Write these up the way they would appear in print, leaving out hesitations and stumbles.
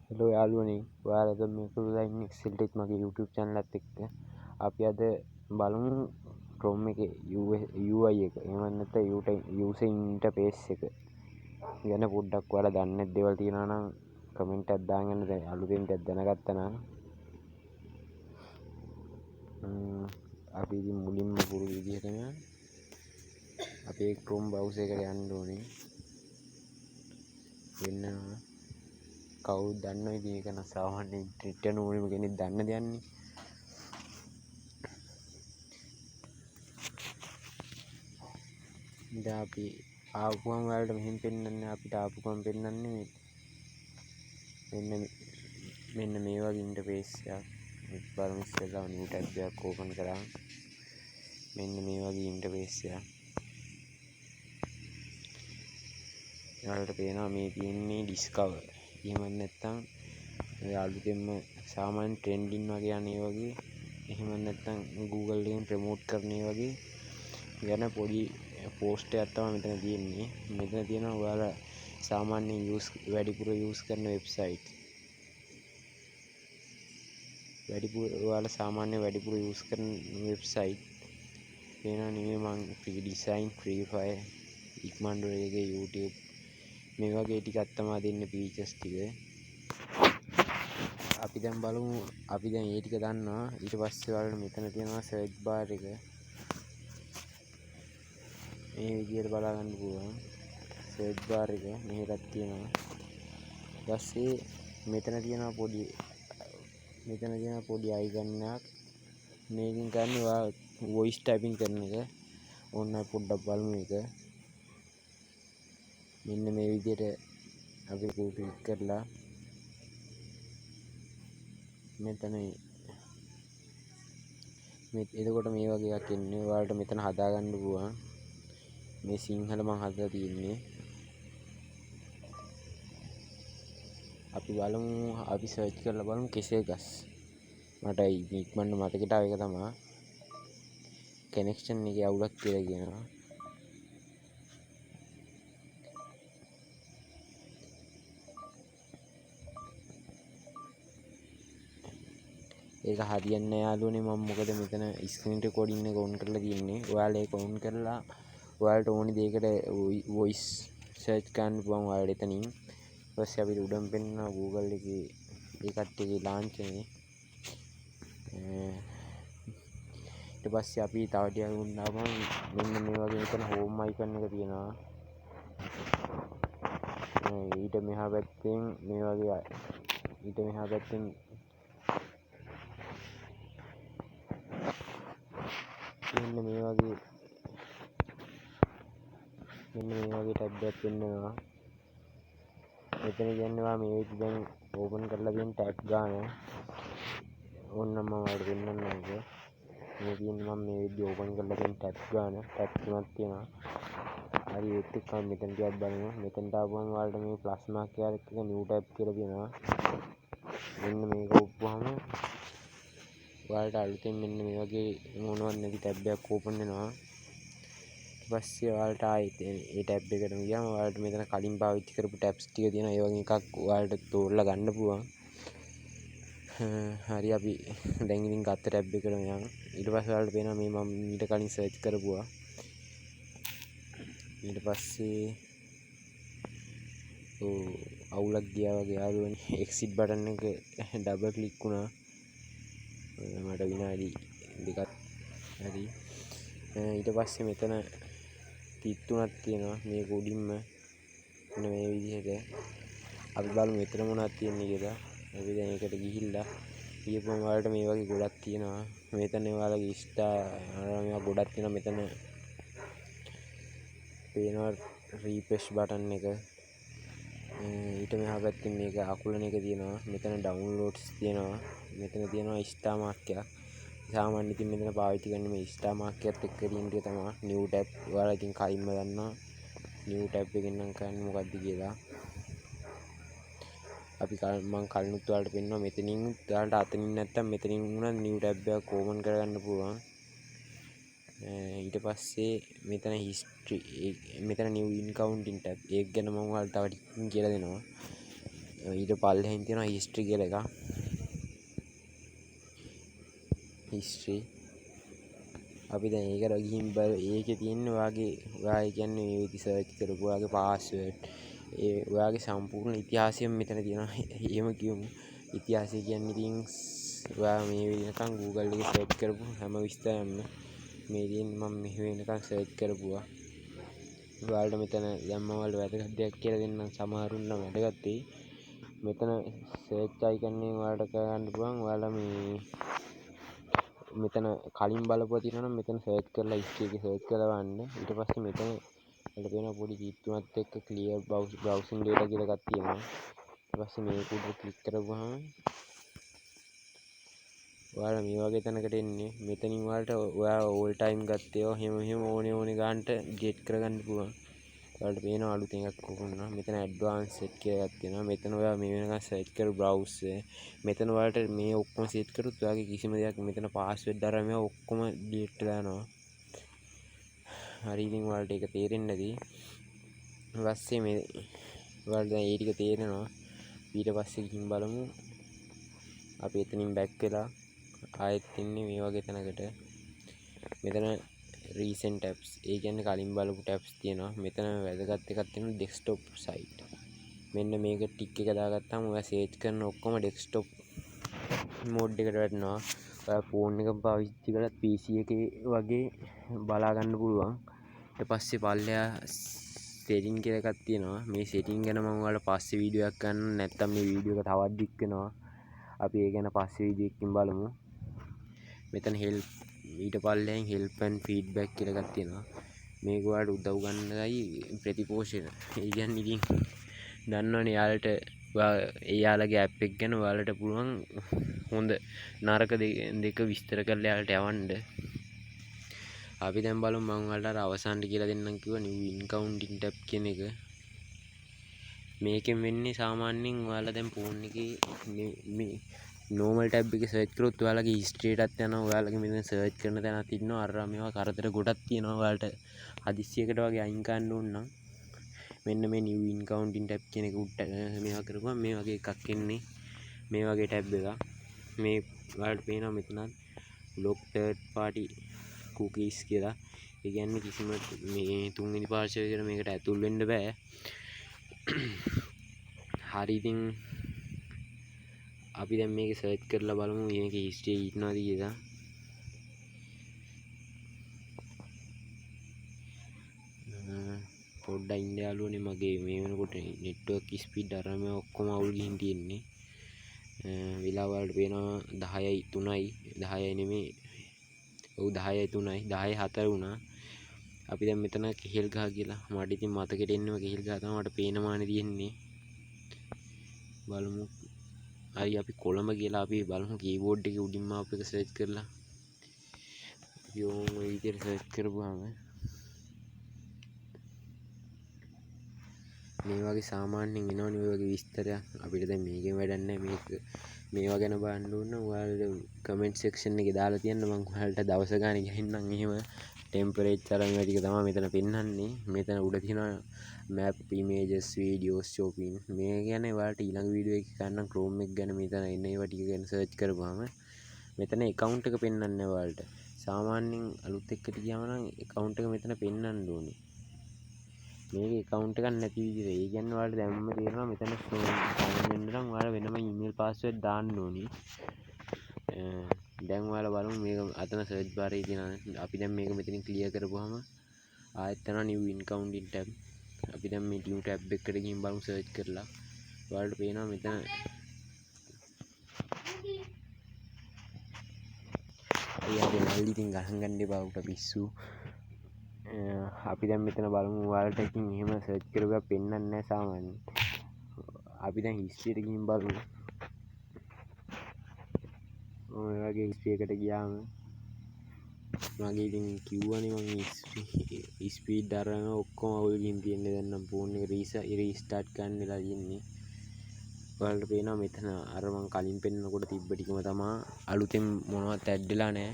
Hello යාළුවනේ ඔයාලද මේක වෙලා ඉන්නේ එක්සෙල් එකේ මගේ YouTube channel එකත් එක්ක. අපි අද බලමු Chrome එකේ UI එක. එහෙම නැත්නම් user interface එක. ගැන පොඩ්ඩක් ඔයාලා දන්නේ දේවල් තියෙනවා නම් කමෙන්ට් එකක් දාන්න. දැන් අලුතෙන් ටිකක් දැනගත්තා නම් අපි ඉතින් මුලින්ම පුරුදු විදිහටම අපේ Chrome browser එකට යන්න ඕනේ. වෙනවා කවුරුත් දන්නවා ඉතින් ඒක නම් සාමාන්‍ය ඉන්ටර්නෙට් යන ඕනෙම කෙනෙක් දන්න දෙයක්නේ. දැන් අපි ආපුවම ඔයාලට මෙහෙම පෙන්වන්නේ අපිට ආපුවම පෙන්වන්නේ මෙන්න මේ වගේ ඉන්ටර්ෆේස් එකක්. බලමු ඉස්සෙල්ලා new tab එකක් ඕපන් කරා. මෙන්න මේ වගේ ඉන්ටර්ෆේස් එකක්. ඔයාලට පේනවා මේ තියෙන්නේ discover. එහෙම නැත්නම් අලුතෙන්ම සාමාන්‍ය ට්‍රෙන්ඩින් වගේ යන්නේ වගේ. එහෙම නැත්නම් Google එකෙන් ප්‍රමෝට් කරන වගේ ගැන පොඩි පෝස්ට් එකක් තමයි මෙතන තියෙන්නේ. මෙතන තියෙනවා ඔයාලා සාමාන්‍යයෙන් වැඩිපුර යූස් කරන වෙබ්සයිට්. ඔයාලා සාමාන්‍යයෙන් වැඩිපුර යූස් කරන වෙබ්සයිට් වෙනවා නෙමෙයි මං free design, free fire, ඉක්මන් එකේ YouTube මේ වගේ ටිකක් තමයි දෙන්නේ ෆීචර්ස් ටික. අපි දැන් බලමු. අපි දැන් ඒ ටික දන්නවා. ඊට පස්සේ ඔයාලට මෙතන තියෙනවා search bar එක. මේ විදිහට බලා ගන්න පුළුවන්. search bar එක මෙහෙටත් තියෙනවා. ඊට පස්සේ මෙතන තියෙනවා පොඩි icon එකක්. මේකෙන් ගන්න ඔයා voice typing කරන එක. ඕන්න පොඩ්ඩක් බලමු එක. මෙන්න මේ විදිහට අපි ක්ලික් කරලා මෙතන එතකොට මේ වගේ එකක් එන්නේ. ඔයාලට මෙතන හදා ගන්න පුළුවන්. මේ සිංහල මම හදලා තියෙන්නේ. අපි බලමු. අපි සර්ච් කරලා බලමු කෙසෙල් ගස්. මට ඉක්මනට මතකයට ආව එක තමයි කනෙක්ෂන් එකේ අවුලක් කියලා කියනවා. ඒක හරියන්නේ නැහැ යාළුවනේ. මම මොකද මෙතන ස්ක්‍රීන් රෙකෝඩින් එක ඔන් කරලා තියෙන්නේ. ඔයාලා ඒක ඔන් කරලා ඔයාලට ඕනි දෙයකට වොයිස් සර්ච් කරන්න පුළුවන් ඔයාලට එතනින්. ඊට පස්සේ අපිට උඩම පෙන්නනවා Google එකේ ඒ කට්ටියගේ ලාංඡනය. ඊට පස්සේ අපි තව ටිකක් උන්නාම මෙන්න මේ වගේ මෙතන හෝම් අයිකන් එක තියෙනවා. ඊට මෙහා පැත්තෙන් මේ වගේ මෙන්න මේ වගේ ටැබ් එකක් පෙන්නනවා. මෙතන කියනවා මේ විදිහ දැන් ඕපන් කරලා තියෙන ටැබ් ගන්න. ඕන්න මම ඔයාලට පෙන්නන්නම් ඒක. මේ කියන්නේ මම මේ විදිහ ඕපන් කරලා තියෙන ටැබ් ගන්න. ටැබ් තුනක් තියෙනවා. හරි ඒත් එක්ක මෙතන ටිකක් බලමු. මෙතනට ආවම ඔයාලට මේ ප්ලස් මාක් එකක් එක new tab කියලා තියෙනවා. මෙන්න මේක ඔප්පුවාම ඔයාලට අලුතෙන් මෙන්න මේ වගේ මොනවත් නැති ටැබ් එකක් ඕපන් වෙනවා. ඊට පස්සේ ඔයාලට ආයෙත් ඒ ටැබ් එකටම ගියාම ඔයාලට මෙතන කලින් පාවිච්චි කරපු ටැබ්ස් ටික තියෙනවා. ඒ වගේ එකක් ඔයාලට තෝරලා ගන්න පුළුවන්. හරි අපි දැන් ඉතින් ගත්ත ටැබ් එකටම යමු. ඊට පස්සේ ඔයාලට පේනවා මේ මම ඊට කලින් සර්ච් කරපුවා. ඊට පස්සේ අවුලක් ගියා වගේ යාළුවනේ. එක්සිට් බටන් එක ඩබල් ක්ලික් වුණා. මට විනාඩි 2ක් හරි. ඊට පස්සේ මෙතන තිත් තුනක් තියෙනවා. මේක උඩින්ම මෙන්න මේ විදිහට අපි බලමු මෙතන මොනවද තියෙන්නේ කියලා. අපි දැන් ඒකට ගිහිල්ලා කියපුවම ඔයාලට මේ වගේ ගොඩක් තියෙනවා. මෙතන ඔයාලගේ මේවා ගොඩක් තියෙනවා. මෙතන පේනවා රීෆ්‍රෙෂ් බටන් එක. ඊට මෙහා පැත්තේ මේක අකුලන එක තියෙනවා. මෙතන ඩවුන්ලෝඩ්ස් තියෙනවා. මෙතන තියෙනවා ස්ටාර් මාක් එකක්. සාමාන්‍යයෙන් ඉතින් මෙතන පාවිච්චි කරන්නේ මේ ස්ටාර් මාක් එකත් එක්ක තියෙන ටික තමයි new tab. ඔයාලා ඉතින් කලින්ම දන්නවා new tab එකෙන් නම් කරන්නේ මොකද්ද කියලා. මම කලිනුත් ඔයාලට පෙන්නනවා. මෙතනින් ඔයාලට අතනින් නැත්තම් මෙතනින් වුණත් new tab එකක් ඕපන් කරගන්න පුළුවන්. ඊට පස්සේ මෙතන history මෙතන new in counting tab ඒක ගැන මම ඔයාලට තව ටිකකින් කියලා දෙනවා. ඊට පල්ලෙහින් තියෙනවා හිස්ටරි කියලා එකක්. හිස්ටරි අපි දැන් ඒකට ගිහින් ඒකේ තියෙන්නේ ඔයා කියන්නේ මේ විදි සර්ච් කරපු ඔයාගේ පාස්වර්ඩ් ඔයාගේ සම්පූර්ණ ඉතිහාසය මෙතන තියෙනවා. එහෙම කියමු. ඉතිහාසය කියන්නේ ඉතින් ඔයා මේ වෙනකන් Google එකේ සර්ච් කරපු හැම විස්තරයක්ම මේ තියෙන්නේ. මම මෙහෙ වෙනකන් සර්ච් කරපුවා. ඔයාලට මෙතන දැන් මම ඔයාලට වැදගත් දෙයක් කියලා දෙන්නම්. සමහරුන්ට වැදගත් වෙයි. මෙතන සර්ච් අයිකන් එකෙන් ඔයාලට කරන්න පුළුවන්. ඔයාලා මෙතන කලින් බලපුවා තියෙනවා නම් මෙතන සර්ච් කරලා හිස්ටරි එකේ සර්ච් කරලා බලන්න. ඊට පස්සේ මෙතන ඔයාලට පේන පොඩි චිත්‍රමත් එක්ක ක්ලියර් බ්‍රවුසින් ඩේටා කියලා එකක් තියෙනවා. ඊට පස්සේ මේක උඩ ක්ලික් කරපුවාම ඔයාලා මේ වගේ තැනකට එන්නේ. මෙතනින් ඔයාලට ඔයා ඕල් ටයිම් ගත්තේ එහෙම ඕනේ ගානට ඩිලීට් කරගන්න පුළුවන්. ඔයාලට පේනවා අලුතෙන් එකක් ඕපන්නවා. මෙතන ඇඩ්වාන්ස් සෙට් කියලා එකක් තියෙනවා. මෙතන ඔයා මේ වෙනකන් සර්ච් කරු බ්‍රවුසර්. මෙතන ඔයාලට මේ ඔක්කොම සෙට් කරොත් ඔයාගේ කිසිම දෙයක් මෙතන පාස්වර්ඩ් අරන් මේවා ඔක්කොම ඩිලීට් වෙලා යනවා. හරි ඉතින් ඔයාලට ඒක තේරෙන්නේ නැති. ඊට පස්සේ මේ ඔයාලට දැන් ඒ ටික තේරෙනවා. ඊට පස්සේ ගිහින් බලමු. අපි එතනින් බැක් වෙලා ආයෙත් ඉන්නේ මේ වගේ තැනකට. මෙතන recent tabs ඒ කියන්නේ කලින් බලපු tabs තියෙනවා. මෙතන වැදගත් එකක් තියෙනවා desktop site. මෙන්න මේක ටික් එක දාගත්තාම ඔයා සර්ච් කරන ඔක්කොම desktop mode එකට වැටෙනවා. ඔයා ෆෝන් එක පාවිච්චි කරලා PC එකේ වගේ බලා ගන්න පුළුවන්. ඊට පස්සේ පල්ලෙහා setting කියලා එකක් තියෙනවා. මේ setting ගැන මම ඔයාලට පස්සේ වීඩියෝ එකක් ගන්න නැත්නම් මේ වීඩියෝ එක තවත් දික් වෙනවා. අපි ඒ ගැන පස්සේ වීඩියෝ එකකින් බලමු. මෙතන help ඊට පල්ලෙන් help and feedback කියලා එකක් තියෙනවා. මේක ඔයාලට උදව් ගන්නයි ප්‍රතිපෝෂණ. ඒ කියන්නේ ඉතින් දන්නවනේ එයාලගේ ඇප් එක ගැන ඔයාලට පුළුවන් හොඳ නරක දෙක විස්තර කරලා එයාලට යවන්න. අපි දැන් බලමු මම ඔයාලට අවසානට කියලා දෙන්නම් කිව්වා new incoming tab කියන එක. මේකෙන් වෙන්නේ සාමාන්‍යයෙන් ඔයාලා දැන් ෆෝන් එකේ මේ normal tab එකේ search කරොත් ඔයාලගේ history එකටත් යනවා. ඔයාලගේ මෙතන search කරන තැනක් ඉන්නවා. අර මේවා කරදර ගොඩක් තියෙනවා. ඔයාලට හදිස්සියකට වගේ අයින් කරන්න ඕන නම් මෙන්න මේ new incoming tab කියන එක උඩ මේවා කරපුවම මේ වගේ එකක් එන්නේ. මේ වගේ tab එකක්. මේ ඔයාලට පේනවා මෙතන lock third party cookies කියලා. ඒ කියන්නේ කිසිම මේ තුන්වෙනි පාර්ශවයකට මේකට ඇතුල් වෙන්න බෑ. හරි ඉතින් අපි දැන් මේක සර්ච් කරලා බලමු මේකේ හිස්ටරි ඉන්නවද කියලා. පොඩ්ඩක් ඉන්න යාළුවනේ මගේ මේ වෙනකොට නෙට්වර්ක් ස්පීඩ් අරම ඔක්කොම අවුල් ගිහින් තියෙන්නේ. වෙලාව වලට පේනවා 10:03යි 10 නෙමෙයි. ඔව් 10:03යි 10:04 වුණා. අපි දැන් මෙතන කෙහෙල් ගහ කියලා මට ඉතින් මතකෙට එන්නව කෙහෙල් ගහ තමයි මට පේන මානේ තියෙන්නේ. බලමු. හරි අපි කොළඹ කියලා අපි බලමු කීබෝඩ් එකේ උඩින්ම අප එක සර්ච් කරලා. අපි ඕම ඔය විදිහට සර්ච් කරපුවාම මේ වගේ සාමාන්‍යයෙන් එනවනේ ඔය වගේ විස්තරයක්. අපිට දැන් මේකෙන් වැඩක් නැහැ. මේවා ගැන බලන්න ඕන නම් ඔයාලා කමෙන්ට් සෙක්ෂන් එකේ දාලා තියන්න. මම ඔයාලට දවස ගානේ ගහින්නම් එහෙම ටෙම්පරේචර් මේවා ටික තමයි මෙතන පෙන්වන්නේ. මෙතන උඩ තියෙනවා map images videos shopping. මේ කියන්නේ ඔයාලට ඊළඟ වීඩියෝ එකක් ගන්න Chrome එක ගැන මෙතන එන ඒවා ටික ගැන සර්ච් කරපුවාම මෙතන account එක පෙන්වන්නේ ඔයාලට. සාමාන්‍යයෙන් අලුත් එකට ගියාම නම් account එක මෙතන පෙන්වන්න ඕනේ. මේක account එකක් නැති විදිහට. ඒ කියන්නේ ඔයාලට දැම්ම තේරෙනවා මෙතන sign වෙන්න නම් ඔයාලා වෙනම email password දාන්න ඕනේ. දැන් ඔයාලා බලමු මේක අතන search bar එකේ තියෙනවා. අපි දැන් මේක මෙතනින් clear කරපුවාම ආයෙත් යනවා new incoming tab. අපි දැන් මේ new tab එකට ගිහින් බලමු search කරලා. ඔයාලට පේනවා මෙතන අයියාගේ මල්ලි ඉතින් ගණන් ගන්න එපා උට පිස්සු. අපි දැන් මෙතන බලමු ඔයාලට ඉතින් එහෙම සර්ච් කරුවා පෙන්වන්නේ නැහැ සාමාන්‍යයෙන්. අපි දැන් history එකට ගිහින් බලමු. ඔය වගේ history එකට ගියාම මගේ ඉතින් කිව්වනේ මම history ස්පීඩ් අරගෙන ඔක්කොම අවුල් ගිහින් තියන්නේ. දැන් නම් ෆෝන් එක රීස්ටාර්ට් කරන්න වෙලා ඉන්නේ. ඔයාලට පේනවා මෙතන අර මං කලින් පෙන්නකොට තිබ්බ ටිකම තමයි අලුතෙන් මොනවත් ඇඩ් වෙලා නැහැ.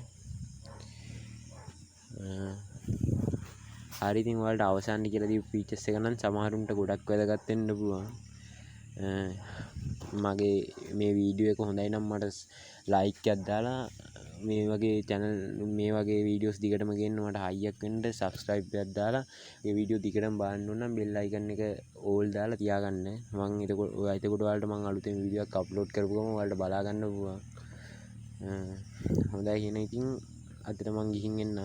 හරි ඉතින් ඔයාලට අවසානයේ කියලා දීපු ෆීචර්ස් එක නම් සමහරුන්ට ගොඩක් වැදගත් වෙන්න පුළුවන්. මගේ මේ වීඩියෝ එක හොඳයි නම් මට ලයික් එකක් දාලා මේ වගේ channel මේ වගේ වීඩියෝස් දිගටම ගේන්න මට හයියක් වෙන්න subscribe එකක් දාලා මේ වීඩියෝ දිගටම බලන්න ඕන නම් bell icon එක all දාලා තියාගන්න. මම එතකොට ඔයාලට මම අලුතෙන් වීඩියෝ එකක් අප්ලෝඩ් කරපු ගමන් ඔයාලට බලා ගන්න පුළුවන්. හොඳයි එහෙනම් ඉතින් අදට මං ගිහින් එන්න.